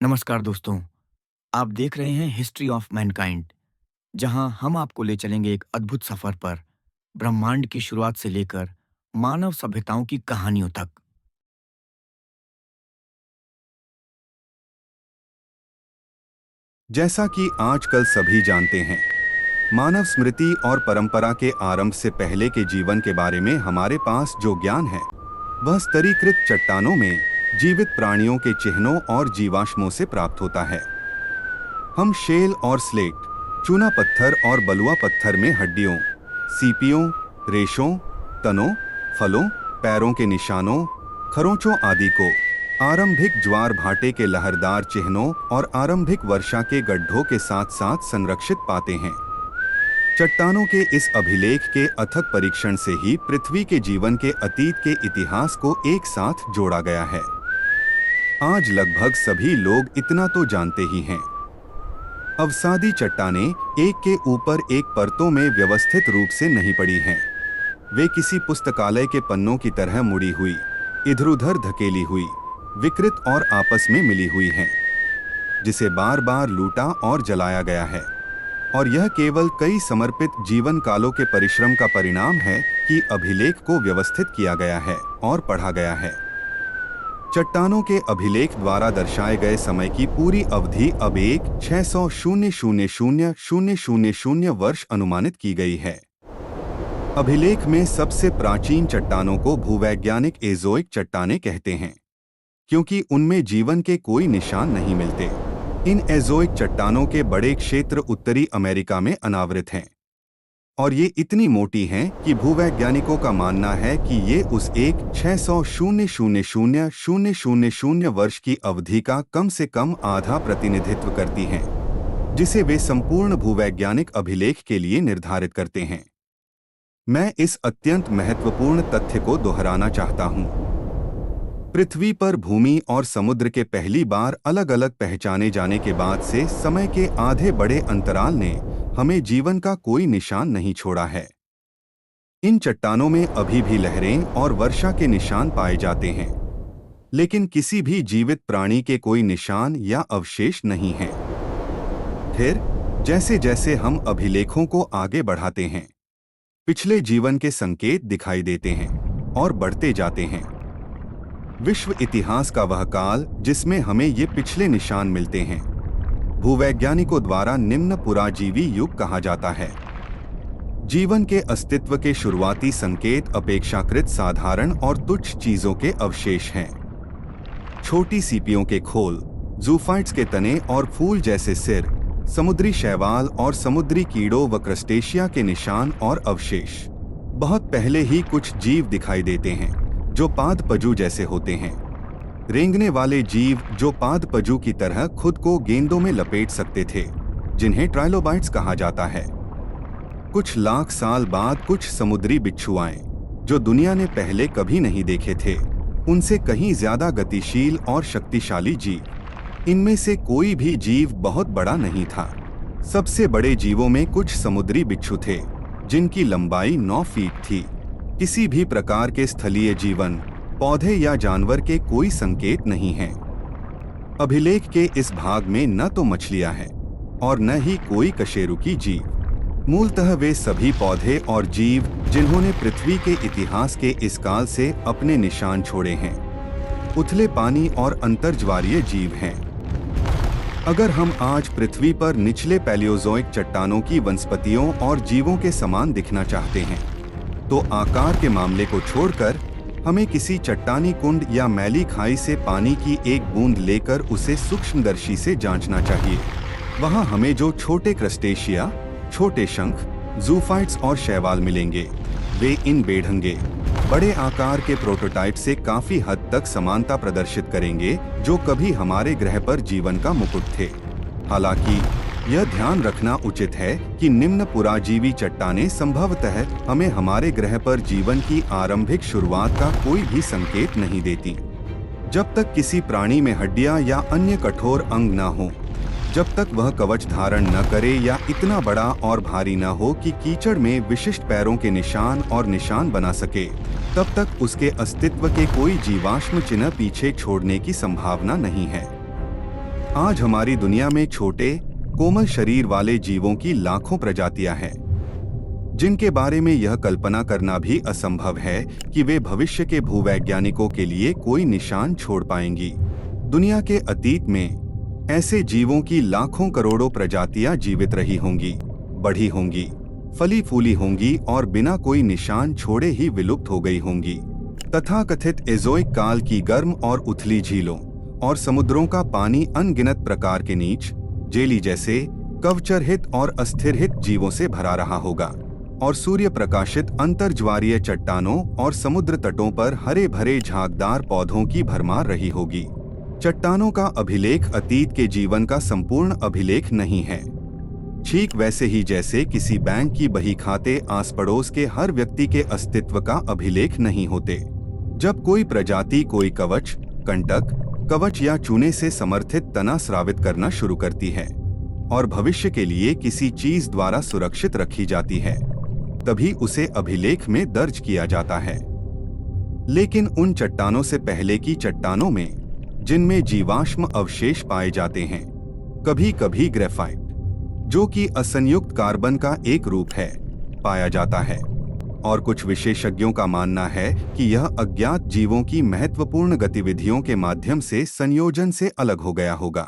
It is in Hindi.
नमस्कार दोस्तों। आप देख रहे हैं हिस्ट्री ऑफ मैनकाइंड, जहां हम आपको ले चलेंगे एक अद्भुत सफर पर, ब्रह्मांड की शुरुआत से लेकर मानव सभ्यताओं की कहानियों तक। जैसा कि आजकल सभी जानते हैं, मानव स्मृति और परंपरा के आरंभ से पहले के जीवन के बारे में हमारे पास जो ज्ञान है, वह स्तरीकृत चट्टानों में जीवित प्राणियों के चिन्हों और जीवाश्मों से प्राप्त होता है। हम शेल और स्लेट, चूना पत्थर और बलुआ पत्थर में हड्डियों, सीपियों, रेशों, तनों, फलों, पैरों के निशानों, खरोंचों आदि को आरंभिक ज्वार भाटे के लहरदार चिन्हों और आरंभिक वर्षा के गड्ढों के साथ साथ संरक्षित पाते हैं। चट्टानों के इस अभिलेख के अथक परीक्षण से ही पृथ्वी के जीवन के अतीत के इतिहास को एक साथ जोड़ा गया है। आज लगभग सभी लोग इतना तो जानते ही हैं। अवसादी चट्टानें एक के ऊपर एक परतों में व्यवस्थित रूप से नहीं पड़ी हैं। वे किसी पुस्तकालय के पन्नों की तरह मुड़ी हुई, इधर-उधर धकेली हुई, विकृत और आपस में मिली हुई हैं, जिसे बार बार लूटा और जलाया गया है। और यह केवल कई समर्पित जीवन कालों के परिश्रम का परिणाम है कि अभिलेख को व्यवस्थित किया गया है और पढ़ा गया है। चट्टानों के अभिलेख द्वारा दर्शाए गए समय की पूरी अवधि अब 600,000 वर्ष अनुमानित की गई है। अभिलेख में सबसे प्राचीन चट्टानों को भूवैज्ञानिक एज़ोइक चट्टानें कहते हैं, क्योंकि उनमें जीवन के कोई निशान नहीं मिलते। इन एज़ोइक चट्टानों के बड़े क्षेत्र उत्तरी अमेरिका में अनावृत हैं, और ये इतनी मोटी हैं कि भूवैज्ञानिकों का मानना है कि ये उस 600,000 वर्ष की अवधि का कम से कम आधा प्रतिनिधित्व करती हैं, जिसे वे संपूर्ण भूवैज्ञानिक अभिलेख के लिए निर्धारित करते हैं। मैं इस अत्यंत महत्वपूर्ण तथ्य को दोहराना चाहता हूं। पृथ्वी पर भूमि और समुद्र के पहली बार अलग अलग पहचाने जाने के बाद से समय के आधे बड़े अंतराल ने हमें जीवन का कोई निशान नहीं छोड़ा है। इन चट्टानों में अभी भी लहरें और वर्षा के निशान पाए जाते हैं, लेकिन किसी भी जीवित प्राणी के कोई निशान या अवशेष नहीं हैं। फिर जैसे जैसे हम अभिलेखों को आगे बढ़ाते हैं, पिछले जीवन के संकेत दिखाई देते हैं और बढ़ते जाते हैं। विश्व इतिहास का वह काल जिसमें हमें ये पिछले निशान मिलते हैं, भूवैज्ञानिकों द्वारा निम्न पुराजीवी युग कहा जाता है। जीवन के अस्तित्व के शुरुआती संकेत अपेक्षाकृत साधारण और तुच्छ चीजों के अवशेष हैं। छोटी सीपियों के खोल, ज़ूफाइट्स के तने और फूल जैसे सिर, समुद्री शैवाल और समुद्री कीड़ों व क्रस्टेशिया के निशान और अवशेष। बहुत पहले ही कुछ जीव दिखाई देते हैं जो पादपजू जैसे होते हैं, रेंगने वाले जीव जो पादपजू की तरह खुद को गेंदों में लपेट सकते थे, जिन्हें ट्राइलोबाइट्स कहा जाता है। कुछ लाख साल बाद कुछ समुद्री बिच्छुआएं, जो दुनिया ने पहले कभी नहीं देखे थे, उनसे कहीं ज्यादा गतिशील और शक्तिशाली जीव। इनमें से कोई भी जीव बहुत बड़ा नहीं था। सबसे बड़े जीवों में कुछ समुद्री बिच्छू थे, जिनकी लंबाई 9 फीट थी। किसी भी प्रकार के स्थलीय जीवन, पौधे या जानवर के कोई संकेत नहीं हैं। अभिलेख के इस भाग में न तो मछलियां हैं और न ही कोई कशेरुकी जीव। मूलतः वे सभी पौधे और जीव जिन्होंने पृथ्वी के इतिहास के इस काल से अपने निशान छोड़े हैं, उथले पानी और अंतर्ज्वारीय जीव हैं। अगर हम आज पृथ्वी पर निचले पैलियोज़ोइक चट्टानों की वनस्पतियों और जीवों के समान दिखना चाहते हैं, तो आकार के मामले को छोड़कर हमें किसी चट्टानी कुंड या मैली खाई से पानी की एक बूंद लेकर उसे सूक्ष्मदर्शी से जांचना चाहिए। वहां हमें जो छोटे क्रस्टेशिया, छोटे शंख, ज़ूफाइट्स और शैवाल मिलेंगे, वे इन बेढंगे, बड़े आकार के प्रोटोटाइप से काफी हद तक समानता प्रदर्शित करेंगे, जो कभी हमारे ग्रह पर जीवन का मुकुट थे। हालांकि यह ध्यान रखना उचित है कि निम्न पुराजीवी चट्टानें संभवतः हमें हमारे ग्रह पर जीवन की आरंभिक शुरुआत का कोई भी संकेत नहीं देती। जब तक किसी प्राणी में हड्डियां या अन्य कठोर अंग न हो, जब तक वह कवच धारण न करे या इतना बड़ा और भारी न हो कि कीचड़ में विशिष्ट पैरों के निशान और निशान बना सके, तब तक उसके अस्तित्व के कोई जीवाश्म चिन्ह पीछे छोड़ने की संभावना नहीं है। आज हमारी दुनिया में छोटे कोमल शरीर वाले जीवों की लाखों प्रजातियां हैं, जिनके बारे में यह कल्पना करना भी असंभव है कि वे भविष्य के भूवैज्ञानिकों के लिए कोई निशान छोड़ पाएंगी। दुनिया के अतीत में ऐसे जीवों की लाखों करोड़ों प्रजातियां जीवित रही होंगी, बढ़ी होंगी, फली फूली होंगी और बिना कोई निशान छोड़े ही विलुप्त हो गई होंगी। तथाकथित एज़ोइक काल की गर्म और उथली झीलों और समुद्रों का पानी अनगिनत प्रकार के नीच, जेली जैसे कवचरहित और अस्थिरहित जीवों से भरा रहा होगा और सूर्य प्रकाशित अंतर्ज्वारीय चट्टानों और समुद्र तटों पर हरे भरे झागदार पौधों की भरमार रही होगी। चट्टानों का अभिलेख अतीत के जीवन का संपूर्ण अभिलेख नहीं है, ठीक वैसे ही जैसे किसी बैंक की बही खाते आस पड़ोस के हर व्यक्ति के अस्तित्व का अभिलेख नहीं होते। जब कोई प्रजाति कोई कवच, कंटक, कवच या चूने से समर्थित तना स्रावित करना शुरू करती है और भविष्य के लिए किसी चीज द्वारा सुरक्षित रखी जाती है, तभी उसे अभिलेख में दर्ज किया जाता है। लेकिन उन चट्टानों से पहले की चट्टानों में, जिनमें जीवाश्म अवशेष पाए जाते हैं, कभी कभी ग्रेफाइट, जो कि असंयुक्त कार्बन का एक रूप है, पाया जाता है और कुछ विशेषज्ञों का मानना है कि यह अज्ञात जीवों की महत्वपूर्ण गतिविधियों के माध्यम से संयोजन से अलग हो गया होगा।